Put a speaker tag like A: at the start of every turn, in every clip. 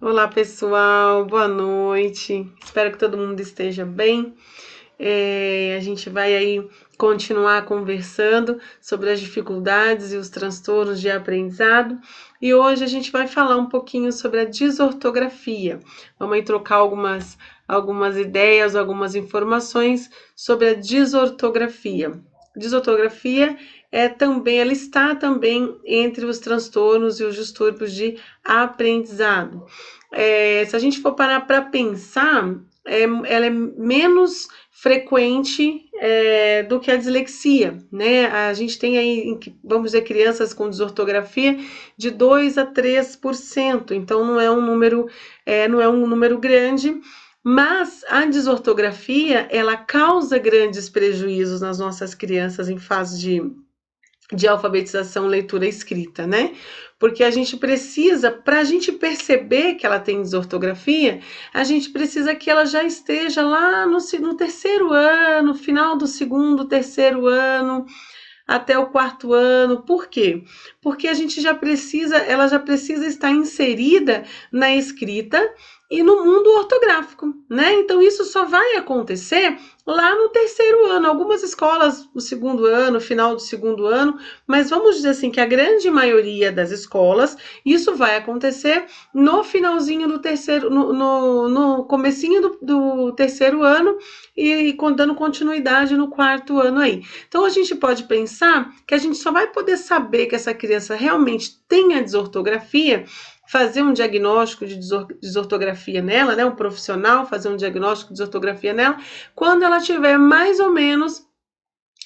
A: Olá, pessoal, boa noite. Espero que todo mundo esteja bem. A gente vai aí continuar conversando sobre as dificuldades e os transtornos de aprendizado. E hoje a gente vai falar um pouquinho sobre a desortografia. Vamos aí trocar algumas ideias, algumas informações sobre a desortografia. Desortografia ela está também entre os transtornos e os distúrbios de aprendizado. Se a gente for parar para pensar, ela é menos frequente do que a dislexia, né? A gente tem aí, vamos dizer, crianças com desortografia de 2 a 3%, então não é um número grande, mas a desortografia, ela causa grandes prejuízos nas nossas crianças em fase de alfabetização, leitura e escrita, né? Porque a gente precisa, para a gente perceber que ela tem desortografia, a gente precisa que ela já esteja lá no terceiro ano, final do segundo, terceiro ano, até o quarto ano. Por quê? Porque ela já precisa estar inserida na escrita e no mundo ortográfico, né? Então isso só vai acontecer lá no terceiro ano. Algumas escolas, no segundo ano, final do segundo ano, mas vamos dizer assim que a grande maioria das escolas, isso vai acontecer no finalzinho do terceiro, no comecinho do terceiro ano e dando continuidade no quarto ano aí. Então a gente pode pensar que a gente só vai poder saber que essa criança realmente tem a desortografia, fazer um diagnóstico de desortografia nela, né? Um profissional fazer um diagnóstico de desortografia nela, quando ela tiver mais ou menos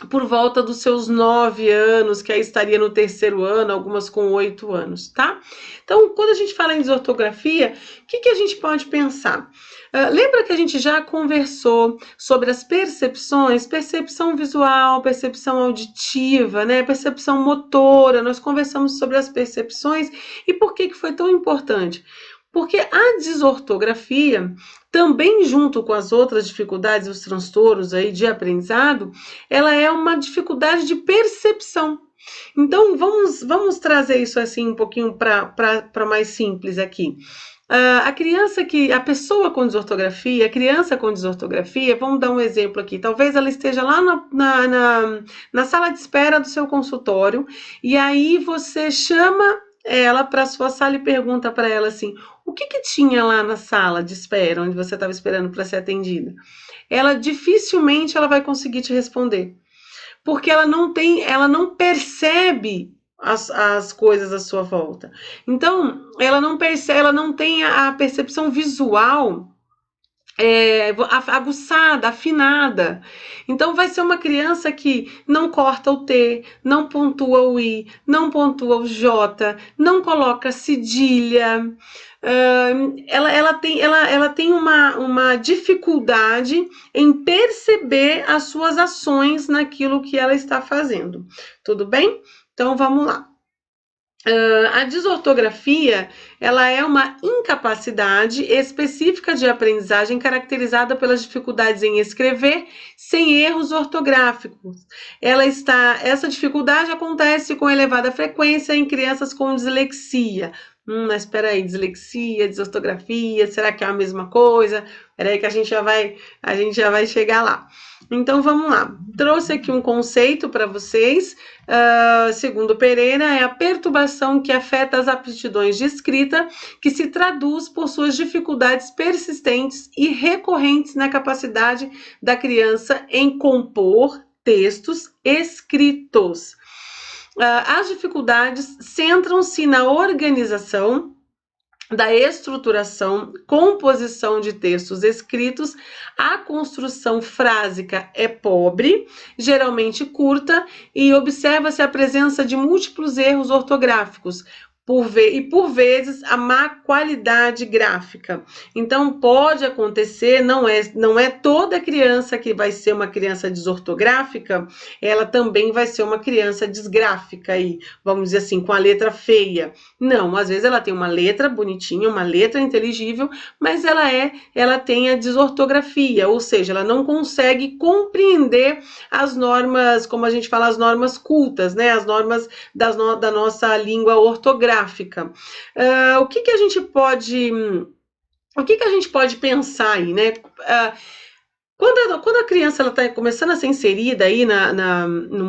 A: por volta dos seus 9 anos, que aí estaria no terceiro ano, algumas com 8 anos, tá? Então, quando a gente fala em desortografia, o que a gente pode pensar? Lembra que a gente já conversou sobre as percepções, percepção visual, percepção auditiva, né? Percepção motora, nós conversamos sobre as percepções e por que foi tão importante? Porque a desortografia, também junto com as outras dificuldades, os transtornos aí de aprendizado, ela é uma dificuldade de percepção. Então, vamos trazer isso assim um pouquinho para mais simples aqui. A pessoa com desortografia, a criança com desortografia, vamos dar um exemplo aqui, talvez ela esteja lá na sala de espera do seu consultório, e aí você chama ela para a sua sala e pergunta para ela assim, o que tinha lá na sala de espera, onde você estava esperando para ser atendida? Ela dificilmente ela vai conseguir te responder, porque ela não percebe as coisas à sua volta. Então, ela não tem a percepção visual aguçada, afinada. Então vai ser uma criança que não corta o T, não pontua o I, não pontua o J, não coloca cedilha. Ela tem uma dificuldade em perceber as suas ações naquilo que ela está fazendo. Tudo bem? Então vamos lá. A desortografia, ela é uma incapacidade específica de aprendizagem caracterizada pelas dificuldades em escrever sem erros ortográficos. Essa dificuldade acontece com elevada frequência em crianças com dislexia. Mas espera aí, dislexia, desortografia, será que é a mesma coisa? Espera aí que a gente já vai chegar lá. Então vamos lá. Trouxe aqui um conceito para vocês. Segundo Pereira, é a perturbação que afeta as aptidões de escrita, que se traduz por suas dificuldades persistentes e recorrentes na capacidade da criança em compor textos escritos. As dificuldades centram-se na organização, da estruturação, composição de textos escritos. A construção frásica é pobre, geralmente curta, e observa-se a presença de múltiplos erros ortográficos, por vezes a má qualidade gráfica. Então pode acontecer, não é toda criança que vai ser uma criança desortográfica, ela também vai ser uma criança desgráfica aí, vamos dizer assim, com a letra feia. Não, às vezes ela tem uma letra bonitinha, uma letra inteligível, mas ela tem a desortografia, ou seja, ela não consegue compreender as normas, como a gente fala, as normas cultas, né? As normas da nossa língua ortográfica. desortográfica, o que a gente pode pensar aí, né? Quando a criança está começando a ser inserida aí no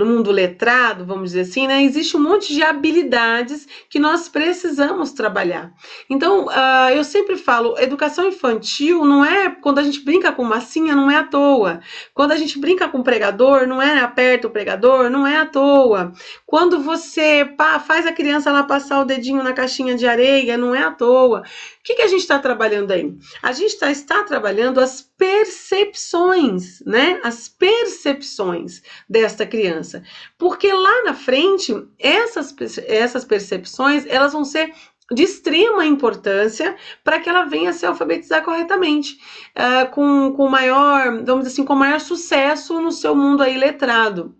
A: mundo letrado, vamos dizer assim, né, existe um monte de habilidades que nós precisamos trabalhar. Então, eu sempre falo, educação infantil não é, quando a gente brinca com massinha, não é à toa. Quando a gente brinca com pregador, não é aperta o pregador, não é à toa. Quando você faz a criança lá passar o dedinho na caixinha de areia, não é à toa. O que a gente está trabalhando aí? A gente está trabalhando as percepções, né? As percepções desta criança. Porque lá na frente, essas percepções, elas vão ser de extrema importância para que ela venha a se alfabetizar corretamente, com maior, vamos dizer assim, com maior sucesso no seu mundo aí letrado.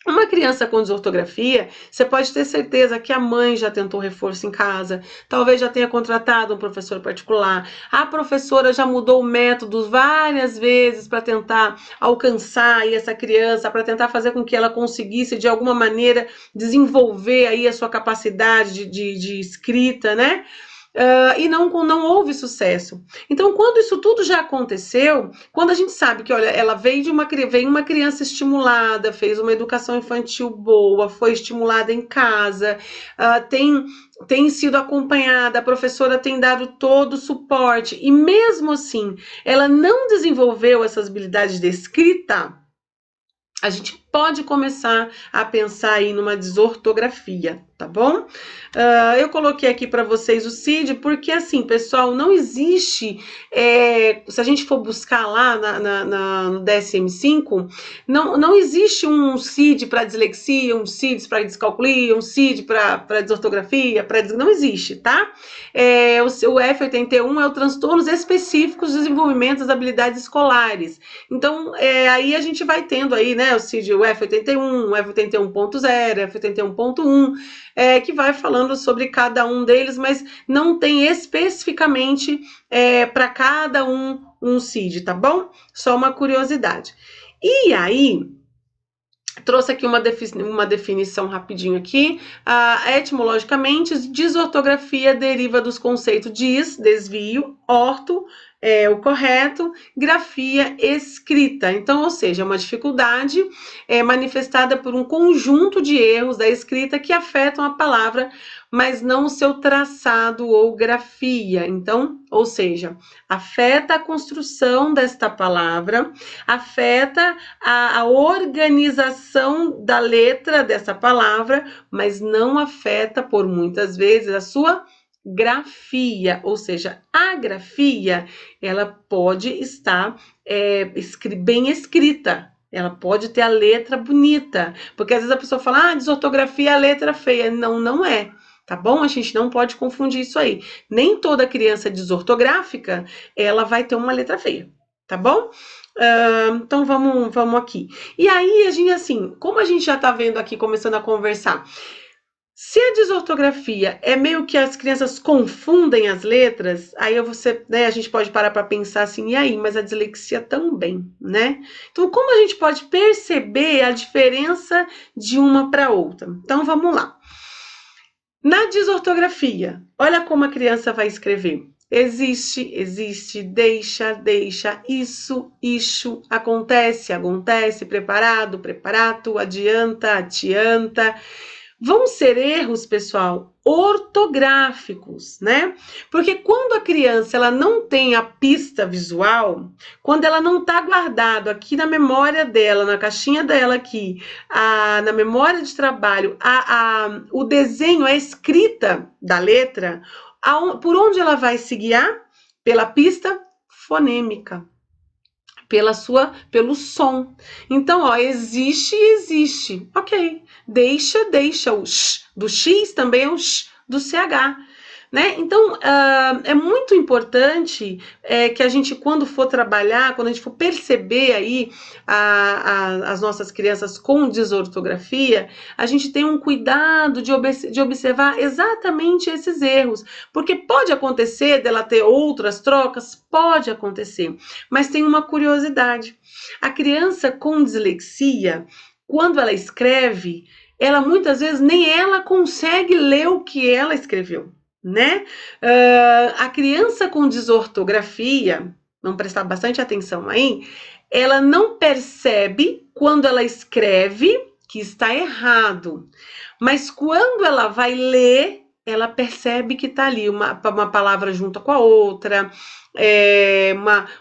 A: Uma criança com desortografia, você pode ter certeza que a mãe já tentou reforço em casa, talvez já tenha contratado um professor particular, a professora já mudou o método várias vezes para tentar alcançar aí essa criança, para tentar fazer com que ela conseguisse de alguma maneira desenvolver aí a sua capacidade de escrita, né? E não houve sucesso. Então, quando isso tudo já aconteceu, quando a gente sabe que, olha, ela veio uma criança estimulada, fez uma educação infantil boa, foi estimulada em casa, tem sido acompanhada, a professora tem dado todo o suporte, e mesmo assim, ela não desenvolveu essas habilidades de escrita, a gente pode começar a pensar aí numa desortografia, tá bom? Eu coloquei aqui para vocês o CID, porque assim, pessoal, não existe, se a gente for buscar lá no DSM-5, não existe um CID para dislexia, um CID para descalculia, um CID para desortografia, não existe, tá? O F81 é o transtornos específicos de desenvolvimento das habilidades escolares. Então, aí a gente vai tendo aí, né, o CID, o F81, o F81.0, F81.1, que vai falando sobre cada um deles, mas não tem especificamente para cada um CID, tá bom? Só uma curiosidade. E aí, trouxe aqui uma definição rapidinho aqui. Etimologicamente, desortografia deriva dos conceitos desvio, orto, o correto, grafia, escrita. Então, ou seja, uma dificuldade manifestada por um conjunto de erros da escrita que afetam a palavra, mas não o seu traçado ou grafia. Então, ou seja, afeta a construção desta palavra, afeta a organização da letra dessa palavra, mas não afeta, por muitas vezes, a sua grafia, ou seja, a grafia, ela pode estar bem escrita, ela pode ter a letra bonita, porque às vezes a pessoa fala, desortografia é a letra feia. Não, não é. Tá bom? A gente não pode confundir isso aí. Nem toda criança desortográfica, ela vai ter uma letra feia, tá bom? Então vamos aqui. E aí, a gente, assim, como a gente já tá vendo aqui, começando a conversar, se a desortografia é meio que as crianças confundem as letras, aí a gente pode parar para pensar assim, e aí, mas a dislexia também, né? Então, como a gente pode perceber a diferença de uma para outra? Então, vamos lá. Na desortografia, olha como a criança vai escrever. Existe, deixa, isso, acontece, preparado, preparato, adianta, atianta. Vão ser erros, pessoal, ortográficos, né? Porque quando a criança ela não tem a pista visual, quando ela não está guardado aqui na memória dela, na caixinha dela aqui, na memória de trabalho, o desenho, a escrita da letra, por onde ela vai se guiar? Pela pista fonêmica. Pelo som. Então, ó, existe. Ok. Deixa. O sh do X também é o sh do CH. Né? Então, é muito importante que a gente, quando for trabalhar, quando a gente for perceber aí as nossas crianças com desortografia, a gente tem um cuidado de observar exatamente esses erros, porque pode acontecer dela ter outras trocas, pode acontecer, mas tem uma curiosidade. A criança com dislexia, quando ela escreve, ela muitas vezes nem ela consegue ler o que ela escreveu, né? A criança com desortografia, vamos prestar bastante atenção aí, ela não percebe quando ela escreve que está errado, mas quando ela vai ler, ela percebe que está ali uma palavra junto com a outra,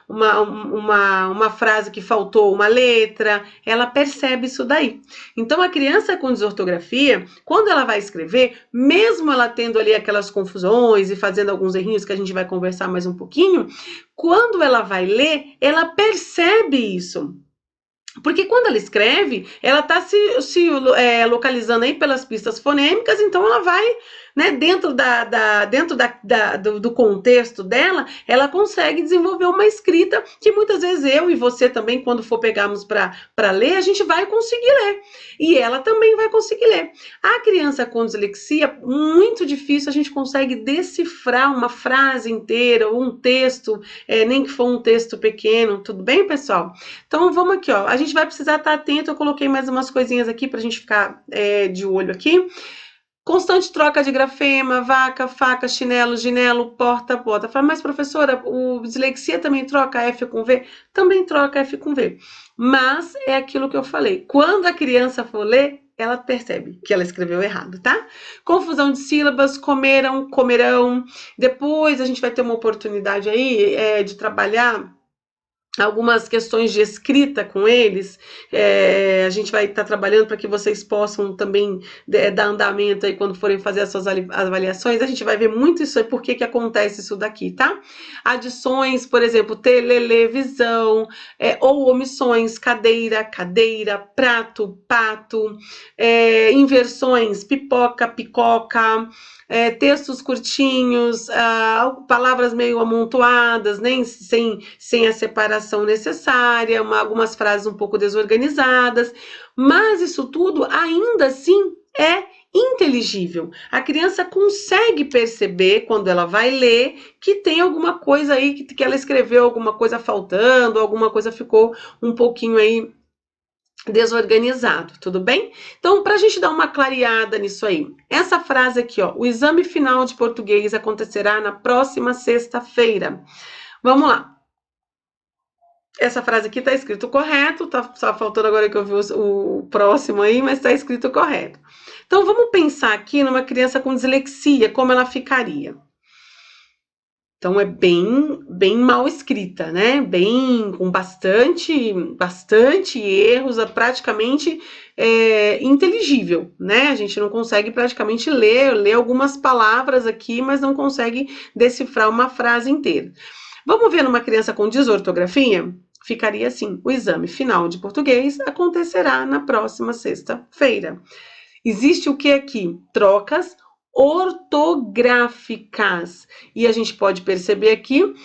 A: uma frase que faltou uma letra, ela percebe isso daí. Então, a criança com desortografia, quando ela vai escrever, mesmo ela tendo ali aquelas confusões e fazendo alguns errinhos que a gente vai conversar mais um pouquinho, quando ela vai ler, ela percebe isso. Porque quando ela escreve, ela está se localizando aí pelas pistas fonêmicas, então ela vai, né, dentro do contexto dela, ela consegue desenvolver uma escrita que muitas vezes eu e você também, quando for pegarmos para ler, a gente vai conseguir ler. E ela também vai conseguir ler. A criança com dislexia, muito difícil a gente consegue decifrar uma frase inteira ou um texto, nem que for um texto pequeno, tudo bem, pessoal? Então vamos aqui, ó. A gente vai precisar estar atento. Eu coloquei mais umas coisinhas aqui para a gente ficar de olho aqui. Constante troca de grafema, vaca, faca, chinelo, ginelo, porta, bota. Fala, mas professora, o dislexia também troca F com V? Também troca F com V. Mas é aquilo que eu falei. Quando a criança for ler, ela percebe que ela escreveu errado, tá? Confusão de sílabas, comeram, comerão. Depois a gente vai ter uma oportunidade aí de trabalhar algumas questões de escrita com eles, a gente vai estar trabalhando para que vocês possam também dar andamento aí quando forem fazer as suas avaliações. A gente vai ver muito isso aí, por que acontece isso daqui, tá? Adições, por exemplo, televisão, ou omissões, cadeira, cadeira, prato, pato, inversões, pipoca, picoca, textos curtinhos, palavras meio amontoadas, nem sem a separação necessária, algumas frases um pouco desorganizadas, mas isso tudo ainda assim é inteligível. A criança consegue perceber, quando ela vai ler, que tem alguma coisa aí, que ela escreveu alguma coisa faltando, alguma coisa ficou um pouquinho aí desorganizado, tudo bem? Então, para a gente dar uma clareada nisso aí, essa frase aqui, ó, o exame final de português acontecerá na próxima sexta-feira. Vamos lá. Essa frase aqui tá escrito correto, tá só faltando agora que eu vi o próximo aí, mas tá escrito correto. Então, vamos pensar aqui numa criança com dislexia, como ela ficaria. Então, é bem mal escrita, né? Com bastante erros, praticamente inteligível, né? A gente não consegue praticamente ler algumas palavras aqui, mas não consegue decifrar uma frase inteira. Vamos ver numa criança com desortografia? Ficaria assim: o exame final de português acontecerá na próxima sexta-feira. Existe o que aqui? Trocas ortográficas. E a gente pode perceber aqui,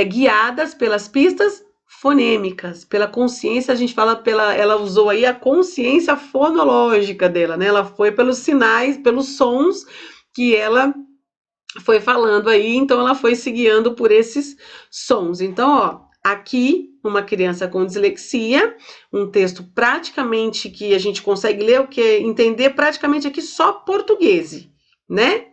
A: guiadas pelas pistas fonêmicas, pela consciência, a gente fala ela usou aí a consciência fonológica dela, né? Ela foi pelos sinais, pelos sons que ela foi falando aí, então ela foi se guiando por esses sons. Então, ó, aqui, uma criança com dislexia, um texto praticamente que a gente consegue ler, entender praticamente aqui só português, né?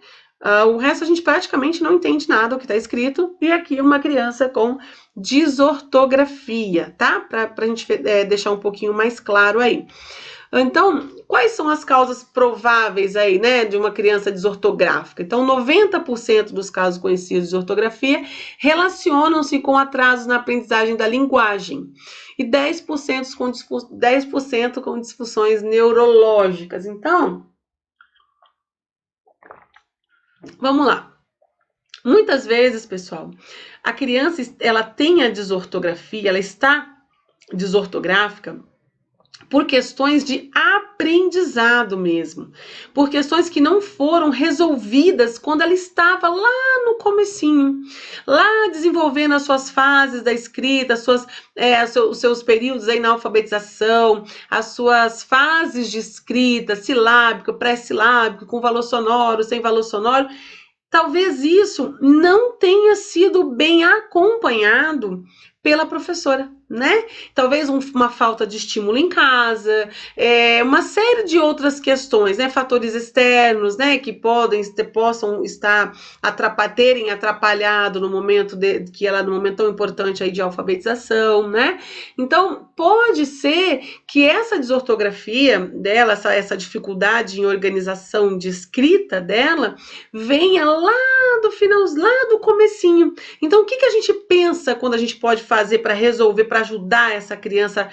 A: O resto a gente praticamente não entende nada do que está escrito. E aqui uma criança com desortografia, tá? Para a gente deixar um pouquinho mais claro aí. Então, quais são as causas prováveis aí, né, de uma criança desortográfica? Então, 90% dos casos conhecidos de ortografia relacionam-se com atrasos na aprendizagem da linguagem e 10% com disfunções neurológicas. Então, vamos lá. Muitas vezes, pessoal, a criança ela tem a desortografia, ela está desortográfica por questões de aprendizado mesmo, por questões que não foram resolvidas quando ela estava lá no comecinho, lá desenvolvendo as suas fases da escrita, os seus períodos aí na alfabetização, as suas fases de escrita, silábico, pré-silábico, com valor sonoro, sem valor sonoro. Talvez isso não tenha sido bem acompanhado pela professora, né? Talvez uma falta de estímulo em casa, uma série de outras questões, né? Fatores externos, né? Que possam estar terem atrapalhado no momento no momento tão importante aí de alfabetização, né? Então pode ser que essa desortografia dela, essa dificuldade em organização de escrita dela, venha lá do final, lá do comecinho. Então o que a gente pensa quando a gente pode fazer para resolver, para ajudar essa criança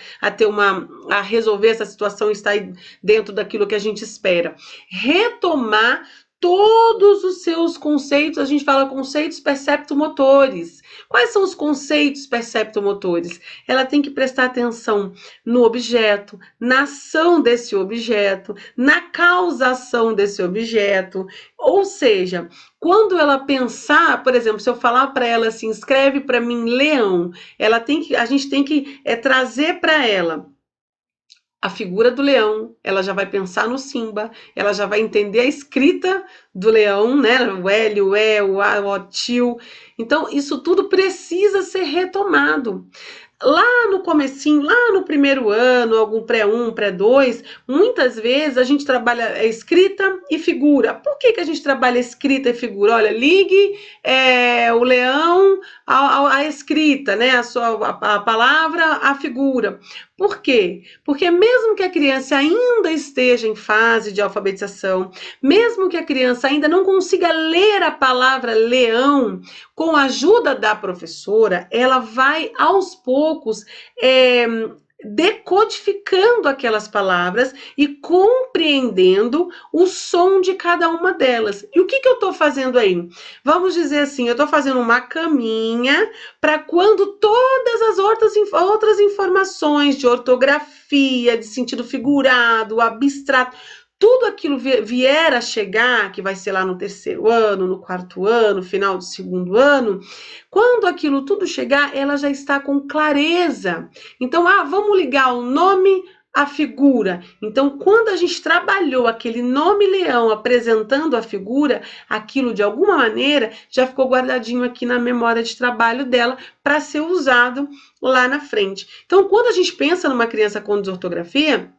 A: a resolver essa situação e estar dentro daquilo que a gente espera? Retomar todos os seus conceitos, a gente fala conceitos perceptomotores. Quais são os conceitos perceptomotores? Ela tem que prestar atenção no objeto, na ação desse objeto, na causação desse objeto. Ou seja, quando ela pensar, por exemplo, se eu falar para ela assim, escreve para mim leão, a gente tem que trazer para ela a figura do leão, ela já vai pensar no Simba, ela já vai entender a escrita do leão, né? O L, o E, o A, o tio. Então, isso tudo precisa ser retomado. Lá no comecinho, lá no primeiro ano, algum pré-1, pré-2, muitas vezes a gente trabalha escrita e figura. Por que a gente trabalha escrita e figura? Olha, ligue o leão à escrita, né? A palavra à figura. Por quê? Porque mesmo que a criança ainda esteja em fase de alfabetização, mesmo que a criança ainda não consiga ler a palavra leão, com a ajuda da professora, ela vai aos poucos decodificando aquelas palavras e compreendendo o som de cada uma delas. E o que eu estou fazendo aí? Vamos dizer assim, eu estou fazendo uma caminha para quando todas as outras informações de ortografia, de sentido figurado, abstrato, tudo aquilo vier a chegar, que vai ser lá no terceiro ano, no quarto ano, final do segundo ano, quando aquilo tudo chegar, ela já está com clareza. Então, vamos ligar o nome à figura. Então, quando a gente trabalhou aquele nome leão apresentando a figura, aquilo de alguma maneira já ficou guardadinho aqui na memória de trabalho dela para ser usado lá na frente. Então, quando a gente pensa numa criança com desortografia,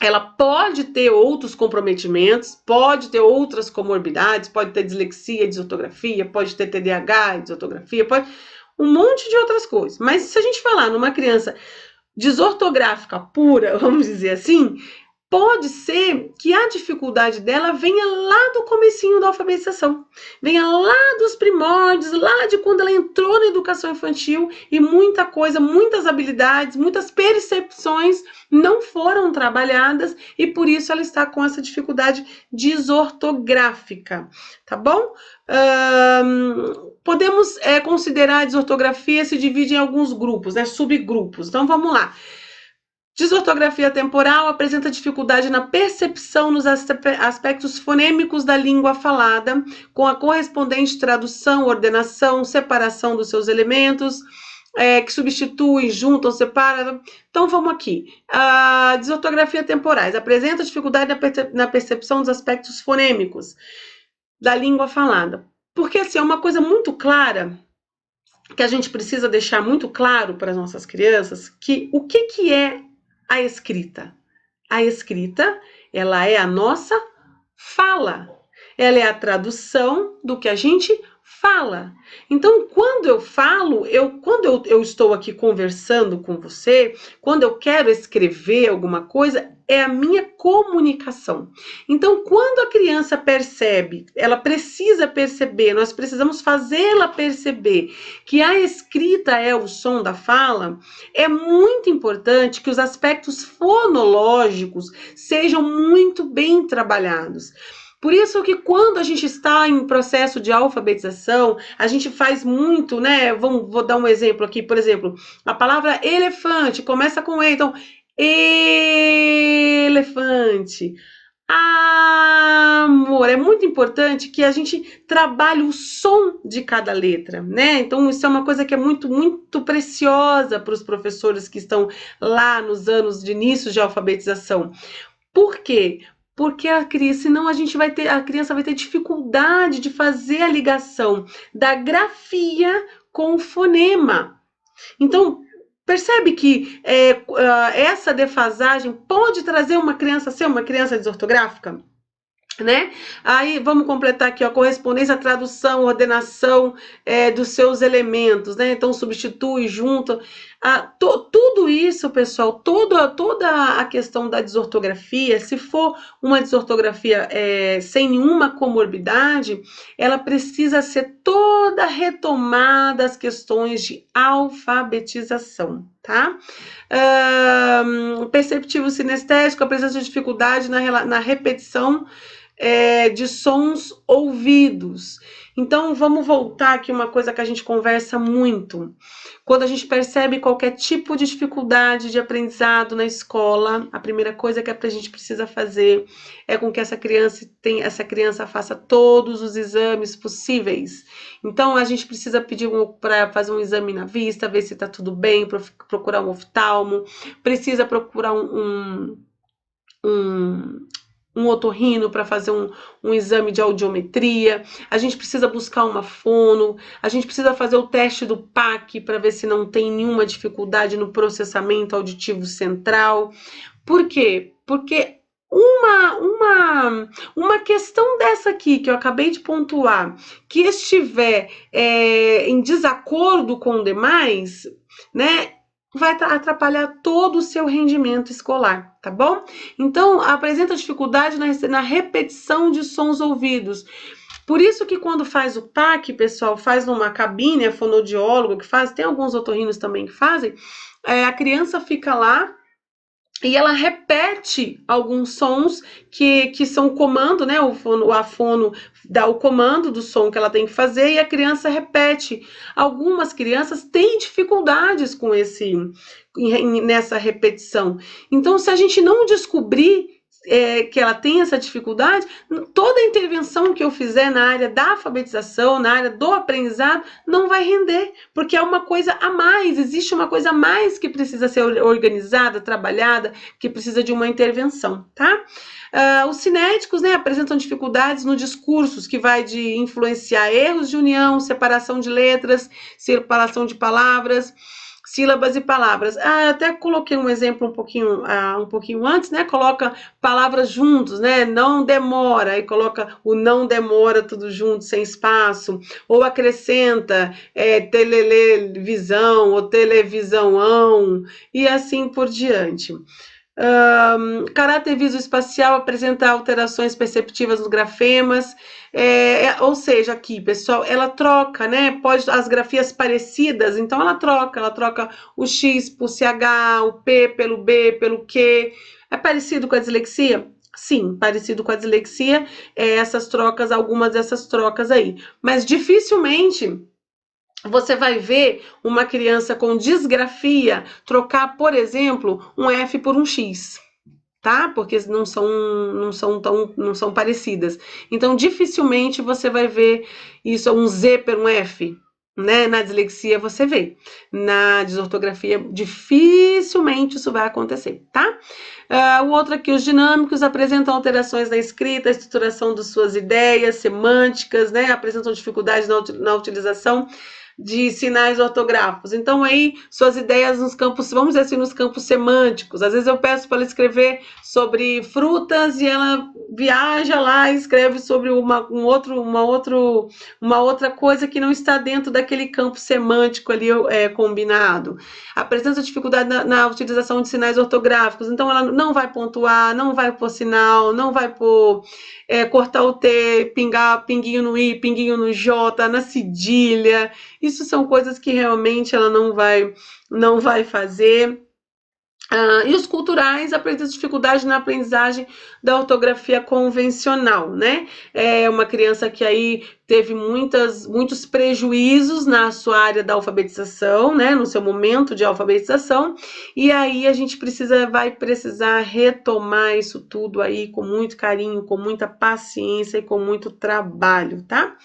A: ela pode ter outros comprometimentos, pode ter outras comorbidades, pode ter dislexia, desortografia, pode ter TDAH, desortografia, pode um monte de outras coisas. Mas se a gente falar numa criança desortográfica pura, vamos dizer assim, pode ser que a dificuldade dela venha lá do comecinho da alfabetização, venha lá dos primórdios, lá de quando ela entrou na educação infantil e muita coisa, muitas habilidades, muitas percepções não foram trabalhadas e por isso ela está com essa dificuldade desortográfica, tá bom? Podemos considerar a desortografia se divide em alguns grupos, né, subgrupos. Então vamos lá. Desortografia temporal apresenta dificuldade na percepção nos aspectos fonêmicos da língua falada, com a correspondente tradução, ordenação, separação dos seus elementos, que substituem, juntam, separam. Então vamos aqui. A desortografia temporais apresenta dificuldade na percepção dos aspectos fonêmicos da língua falada. Porque assim, é uma coisa muito clara, que a gente precisa deixar muito claro para as nossas crianças, que o que é a escrita? A escrita, ela é a nossa fala. Ela é a tradução do que a gente fala. Então, quando eu falo, quando eu estou aqui conversando com você, quando eu quero escrever alguma coisa, é a minha comunicação. Então, quando a criança percebe, ela precisa perceber, nós precisamos fazê-la perceber que a escrita é o som da fala, é muito importante que os aspectos fonológicos sejam muito bem trabalhados. Por isso que quando a gente está em processo de alfabetização, a gente faz muito, né? Vou dar um exemplo aqui, por exemplo, a palavra elefante começa com E, então, elefante. Amor, é muito importante que a gente trabalhe o som de cada letra, né? Então, isso é uma coisa que é muito, muito preciosa para os professores que estão lá nos anos de início de alfabetização. Por quê? Porque senão a criança vai ter dificuldade de fazer a ligação da grafia com o fonema. Então, percebe que essa defasagem pode trazer uma criança a ser uma criança desortográfica? Né? Aí vamos completar aqui, ó, correspondência, tradução, ordenação dos seus elementos, né? Então substitui, junta, tudo isso, pessoal, toda a questão da desortografia, se for uma desortografia sem nenhuma comorbidade, ela precisa ser toda retomada as questões de alfabetização, tá? Perceptivo sinestésico, a presença de dificuldade na repetição de sons ouvidos. Então, vamos voltar aqui uma coisa que a gente conversa muito. Quando a gente percebe qualquer tipo de dificuldade de aprendizado na escola, a primeira coisa que a gente precisa fazer é com que essa criança faça todos os exames possíveis. Então, a gente precisa pedir para fazer um exame na vista, ver se está tudo bem, procurar um oftalmo, precisa procurar um otorrino para fazer um exame de audiometria, a gente precisa buscar uma fono, a gente precisa fazer o teste do PAC para ver se não tem nenhuma dificuldade no processamento auditivo central. Por quê? Porque uma questão dessa aqui que eu acabei de pontuar, que estiver em desacordo com o demais, né, vai atrapalhar todo o seu rendimento escolar, tá bom? Então, apresenta dificuldade na repetição de sons ouvidos. Por isso que quando faz o PAC, pessoal, faz numa cabine, é fonoaudiólogo que faz, tem alguns otorrinos também que fazem, a criança fica lá e ela repete alguns sons que são comando, né? A fono dá o comando do som que ela tem que fazer e a criança repete. Algumas crianças têm dificuldades com nessa repetição. Então, se a gente não descobrir que ela tem essa dificuldade, toda a intervenção que eu fizer na área da alfabetização, na área do aprendizado, não vai render, porque é uma coisa a mais, existe uma coisa a mais que precisa ser organizada, trabalhada, que precisa de uma intervenção, tá? Os cinéticos, né, apresentam dificuldades no discurso, que vai de influenciar erros de união, separação de letras, separação de palavras, sílabas e palavras. Eu até coloquei um exemplo um pouquinho antes, né? Coloca palavras juntos, né? Não demora, aí coloca o não demora tudo junto, sem espaço, ou acrescenta televisão ou televisãoão, e assim por diante. Caráter visoespacial apresenta alterações perceptivas nos grafemas, ou seja, aqui, pessoal, ela troca, né? Pode as grafias parecidas, então ela troca o X por CH, o P pelo B, pelo Q. É parecido com a dislexia? Sim, parecido com a dislexia, algumas dessas trocas aí, mas dificilmente você vai ver uma criança com disgrafia trocar, por exemplo, um F por um X, tá? Porque não são parecidas. Então, dificilmente você vai ver isso, um Z por um F, né? Na dislexia você vê. Na desortografia, dificilmente isso vai acontecer, tá? O outro aqui, os dinâmicos apresentam alterações na escrita, estruturação de suas ideias, semânticas, né? Apresentam dificuldades na utilização de sinais ortográficos. Então, aí, suas ideias nos campos, vamos dizer assim, nos campos semânticos. Às vezes eu peço para ela escrever sobre frutas e ela viaja lá e escreve sobre uma outra coisa que não está dentro daquele campo semântico ali combinado. Apresenta dificuldade na utilização de sinais ortográficos. Então, ela não vai pontuar, não vai pôr sinal, não vai pôr cortar o T, pinguinho no I, pinguinho no J, na cedilha. Isso são coisas que realmente ela não vai fazer. E os culturais apresentam dificuldade na aprendizagem da ortografia convencional, né? É uma criança que aí teve muitos prejuízos na sua área da alfabetização, né? No seu momento de alfabetização, e aí a gente vai precisar retomar isso tudo aí com muito carinho, com muita paciência e com muito trabalho, tá?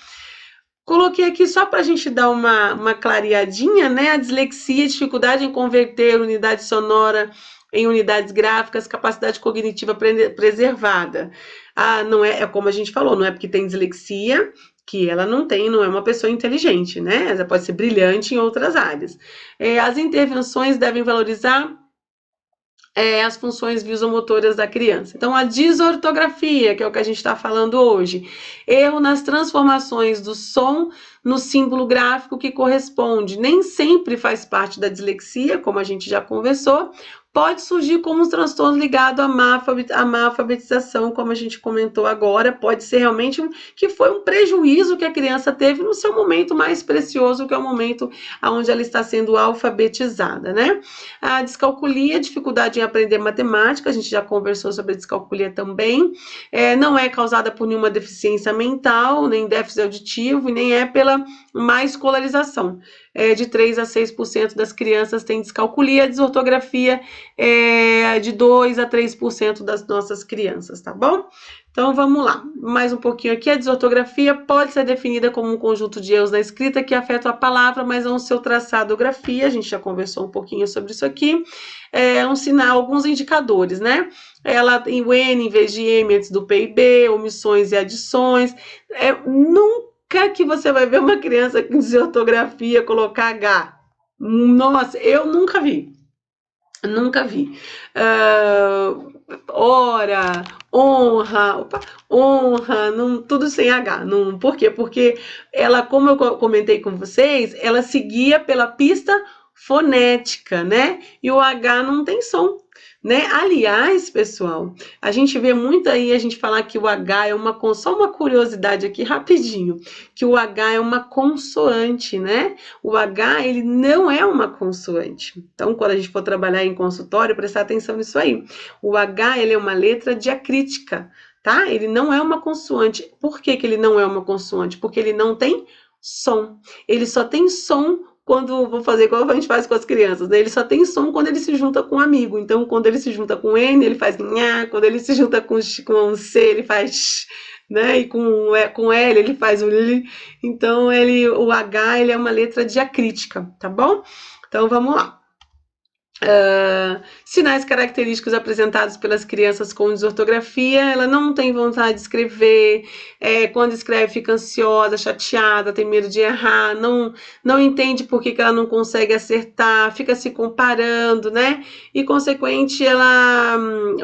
A: Coloquei aqui só para a gente dar uma clareadinha, né? A dislexia, dificuldade em converter unidade sonora em unidades gráficas, capacidade cognitiva preservada. Não é como a gente falou, não é porque tem dislexia que ela não é uma pessoa inteligente, né? Ela pode ser brilhante em outras áreas. As intervenções devem valorizar as funções visomotoras da criança. Então, a desortografia, que é o que a gente está falando hoje, erro nas transformações do som no símbolo gráfico que corresponde, nem sempre faz parte da dislexia, como a gente já conversou, pode surgir como um transtorno ligado à má alfabetização, como a gente comentou agora, pode ser realmente que foi um prejuízo que a criança teve no seu momento mais precioso, que é o momento onde ela está sendo alfabetizada, né? A descalculia, dificuldade em aprender matemática, a gente já conversou sobre a descalculia também, não é causada por nenhuma deficiência mental, nem déficit auditivo, e nem é pela má escolarização. De 3 a 6% das crianças têm descalculia, desortografia de 2 a 3% das nossas crianças, tá bom? Então vamos lá, mais um pouquinho aqui. A desortografia pode ser definida como um conjunto de erros na escrita que afetam a palavra, mas não o seu traçado ou grafia. A gente já conversou um pouquinho sobre isso aqui. Um sinal, alguns indicadores, né? Ela tem o N em vez de M antes do PIB, omissões e adições. Nunca que você vai ver uma criança com desortografia colocar H. Nossa, eu nunca vi. Nunca vi. Hora, honra, tudo sem H. Por quê? Porque ela, como eu comentei com vocês, ela seguia pela pista fonética, né? E o H não tem som, né? Aliás, pessoal, a gente vê muito aí a gente falar que o H é só uma curiosidade aqui rapidinho, que o H é uma consoante, né? O H, ele não é uma consoante. Então, quando a gente for trabalhar em consultório, prestar atenção nisso aí. O H, ele é uma letra diacrítica, tá? Ele não é uma consoante. Por que ele não é uma consoante? Porque ele não tem som. Ele só tem som vou fazer igual a gente faz com as crianças, né? Ele só tem som quando ele se junta com um amigo. Então, quando ele se junta com N, ele faz nha, quando ele se junta com C, ele faz sh, né? E com L, ele faz o L. Então, o H, ele é uma letra diacrítica, tá bom? Então, vamos lá. Sinais característicos apresentados pelas crianças com desortografia: ela não tem vontade de escrever, quando escreve fica ansiosa, chateada, tem medo de errar, não entende por que ela não consegue acertar, fica se comparando, né? E, consequente, ela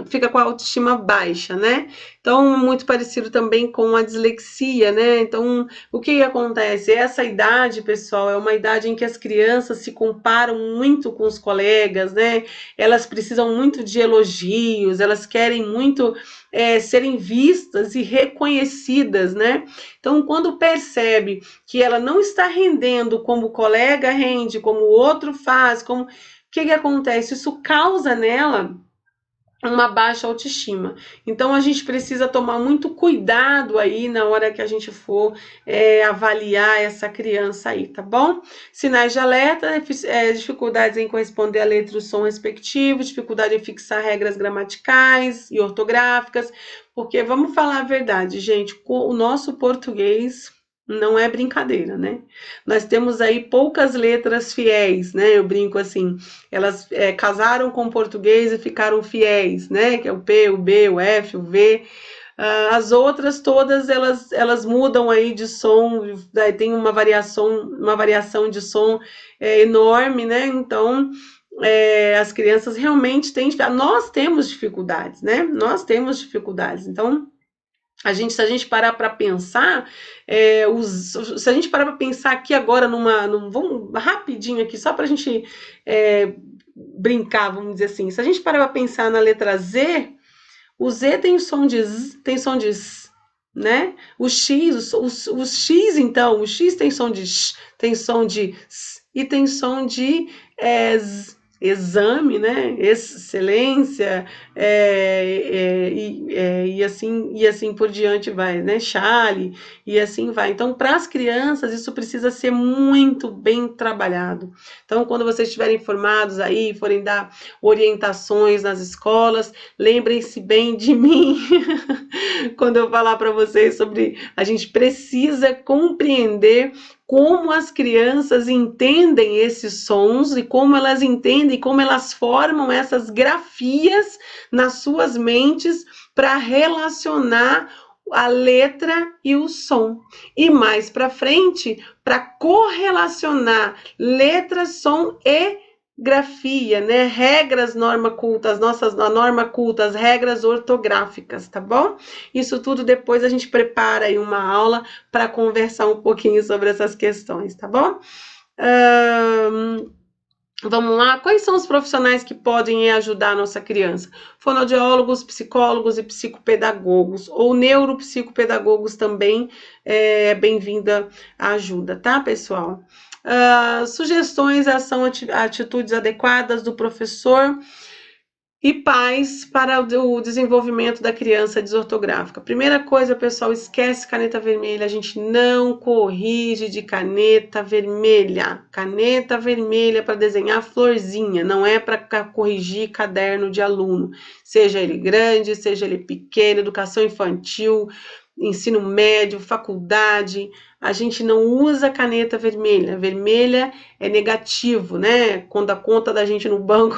A: fica com a autoestima baixa, né? Então, muito parecido também com a dislexia, né? Então, o que acontece? Essa idade, pessoal, é uma idade em que as crianças se comparam muito com os colegas, né? Elas precisam muito de elogios, elas querem muito serem vistas e reconhecidas, né? Então, quando percebe que ela não está rendendo como o colega rende, como o outro faz, o que acontece? Isso causa nela uma baixa autoestima. Então, a gente precisa tomar muito cuidado aí na hora que a gente for avaliar essa criança aí, tá bom? Sinais de alerta: dificuldades em corresponder à letra e o som respectivo, dificuldade em fixar regras gramaticais e ortográficas, porque vamos falar a verdade, gente, o nosso português não é brincadeira, né? Nós temos aí poucas letras fiéis, né? Eu brinco assim, elas casaram com o português e ficaram fiéis, né? Que é o P, o B, o F, o V. As outras todas, elas mudam aí de som, tem uma variação de som enorme, né? Então, as crianças realmente têm, nós temos dificuldades, né? Nós temos dificuldades, então... se a gente parar para pensar, se a gente parar para pensar aqui agora vamos rapidinho aqui, só para a gente brincar, vamos dizer assim, se a gente parar para pensar na letra Z, o Z tem som de Z, tem som de S, né? O X, o X, então, o X tem som de X, tem som de S e tem som de Z. Exame, né? Excelência, e assim por diante vai, né? Chale, e assim vai. Então, para as crianças, isso precisa ser muito bem trabalhado. Então, quando vocês estiverem formados aí, forem dar orientações nas escolas, lembrem-se bem de mim quando eu falar para vocês sobre a gente precisa compreender como as crianças entendem esses sons e como elas entendem, como elas formam essas grafias nas suas mentes para relacionar a letra e o som. E mais para frente, para correlacionar letra, som e grafia, né? Regras norma culta, as nossas norma culta, as regras ortográficas, tá bom? Isso tudo depois a gente prepara aí uma aula para conversar um pouquinho sobre essas questões, tá bom? Vamos lá, quais são os profissionais que podem ajudar a nossa criança? Fonoaudiólogos, psicólogos e psicopedagogos, ou neuropsicopedagogos também é bem-vinda a ajuda, tá, pessoal? Sugestões são atitudes adequadas do professor e pais para o desenvolvimento da criança desortográfica. Primeira coisa, pessoal, esquece caneta vermelha. A gente não corrige de caneta vermelha. Caneta vermelha para desenhar florzinha, não é para corrigir caderno de aluno. Seja ele grande, seja ele pequeno, educação infantil, ensino médio, faculdade. A gente não usa caneta vermelha. Vermelha é negativo, né? Quando a conta da gente no banco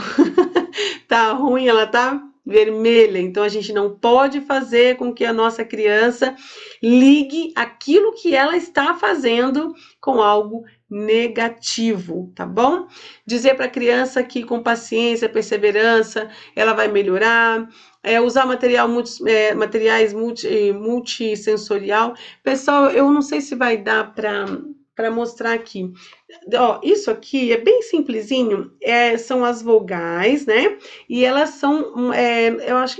A: tá ruim, ela tá vermelha. Então a gente não pode fazer com que a nossa criança ligue aquilo que ela está fazendo com algo negativo, tá bom? Dizer para a criança que com paciência, perseverança, ela vai melhorar. Usar materiais multissensorial. Pessoal, eu não sei se vai dar para mostrar aqui. Ó, isso aqui é bem simplesinho, são as vogais, né? E elas são,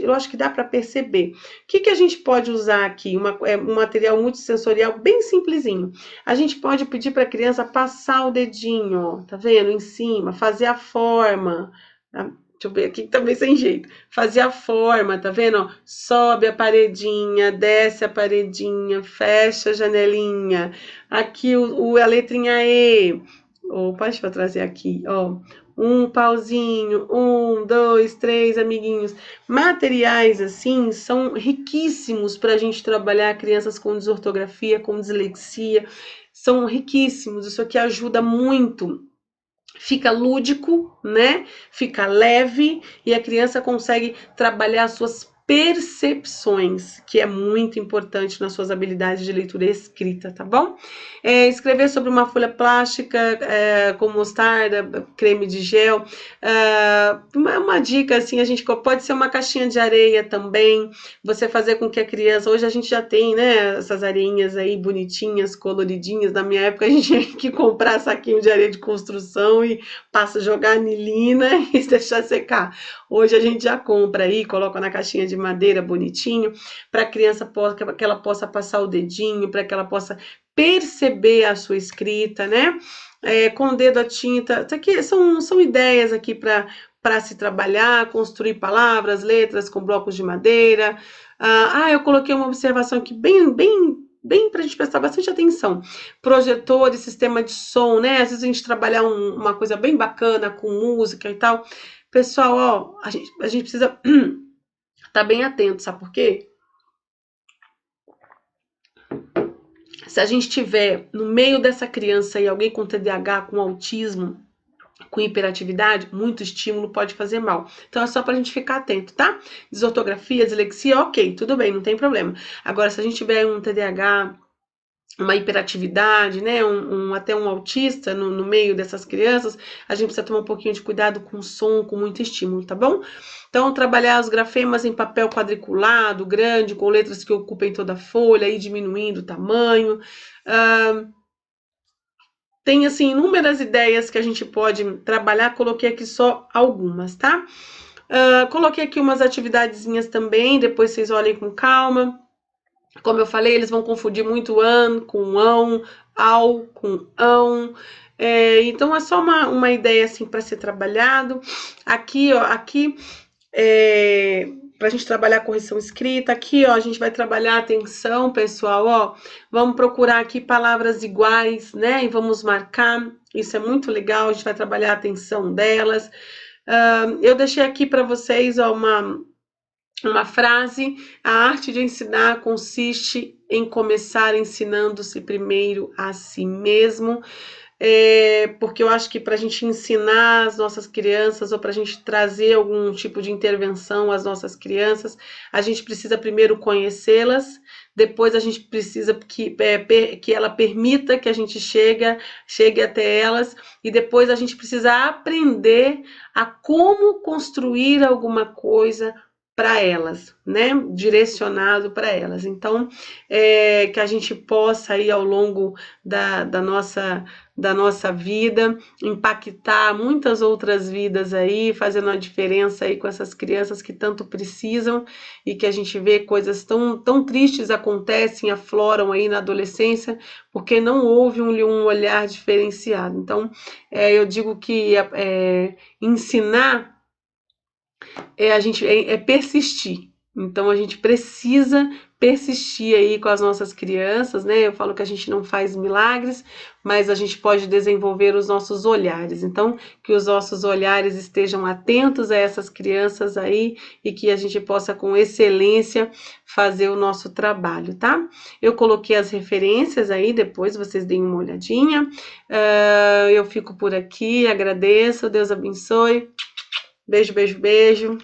A: eu acho que dá para perceber. O que a gente pode usar aqui? Um material multissensorial bem simplesinho. A gente pode pedir para a criança passar o dedinho, ó, tá vendo? Em cima, fazer a forma. Tá? Deixa eu ver aqui também sem jeito. Fazer a forma, tá vendo? Ó, sobe a paredinha, desce a paredinha, fecha a janelinha. Aqui a letrinha E. Opa, deixa eu trazer aqui, ó. Um pauzinho, 1, 2, 3, amiguinhos. Materiais assim são riquíssimos para a gente trabalhar crianças com desortografia, com dislexia. São riquíssimos. Isso aqui ajuda muito. Fica lúdico, né? Fica leve e a criança consegue trabalhar suas percepções, que é muito importante nas suas habilidades de leitura e escrita, tá bom? Escrever sobre uma folha plástica com mostarda, creme de gel. Uma dica, assim, a gente pode ser uma caixinha de areia também, você fazer com que a criança, hoje a gente já tem, né, essas areinhas aí bonitinhas, coloridinhas, na minha época a gente tinha que comprar saquinho de areia de construção e jogar anilina e deixar secar. Hoje a gente já compra aí, coloca na caixinha de madeira bonitinho, para a criança que ela possa passar o dedinho, para que ela possa perceber a sua escrita, né? Com o dedo a tinta. Isso aqui são ideias aqui para se trabalhar, construir palavras, letras com blocos de madeira. Eu coloquei uma observação aqui bem para a gente prestar bastante atenção. Projetores, sistema de som, né? Às vezes a gente trabalhar uma coisa bem bacana com música e tal. Pessoal, ó, a gente precisa estar bem atento, sabe por quê? Se a gente tiver no meio dessa criança aí alguém com TDAH, com autismo, com hiperatividade, muito estímulo pode fazer mal. Então é só pra gente ficar atento, tá? Desortografia, dislexia, ok, tudo bem, não tem problema. Agora, se a gente tiver um TDAH, uma hiperatividade, né, até um autista no meio dessas crianças, a gente precisa tomar um pouquinho de cuidado com o som, com muito estímulo, tá bom? Então, trabalhar os grafemas em papel quadriculado, grande, com letras que ocupem toda a folha, e diminuindo o tamanho. Tem, assim, inúmeras ideias que a gente pode trabalhar, coloquei aqui só algumas, tá? Coloquei aqui umas atividadezinhas também, depois vocês olhem com calma. Como eu falei, eles vão confundir muito an com ão, ao com ão. Então é só uma ideia assim para ser trabalhado. Aqui, ó, para a gente trabalhar a correção escrita. Aqui, ó, a gente vai trabalhar a atenção, pessoal, ó. Vamos procurar aqui palavras iguais, né? E vamos marcar. Isso é muito legal. A gente vai trabalhar a atenção delas. Eu deixei aqui para vocês, ó, uma frase: a arte de ensinar consiste em começar ensinando-se primeiro a si mesmo. Porque eu acho que para a gente ensinar as nossas crianças ou para a gente trazer algum tipo de intervenção às nossas crianças, a gente precisa primeiro conhecê-las, depois a gente precisa que ela permita que a gente chegue até elas, e depois a gente precisa aprender a como construir alguma coisa para elas, né? Direcionado para elas. Então, que a gente possa aí ao longo da nossa vida impactar muitas outras vidas aí, fazendo uma diferença aí com essas crianças que tanto precisam, e que a gente vê coisas tão tristes acontecem, afloram aí na adolescência, porque não houve um olhar diferenciado. Então, eu digo que ensinar é persistir. Então a gente precisa persistir aí com as nossas crianças, né? Eu falo que a gente não faz milagres, mas a gente pode desenvolver os nossos olhares. Então, que os nossos olhares estejam atentos a essas crianças aí, e que a gente possa com excelência fazer o nosso trabalho, tá? Eu coloquei as referências aí, depois vocês deem uma olhadinha. Eu fico por aqui, agradeço, Deus abençoe. Beijo, beijo, beijo.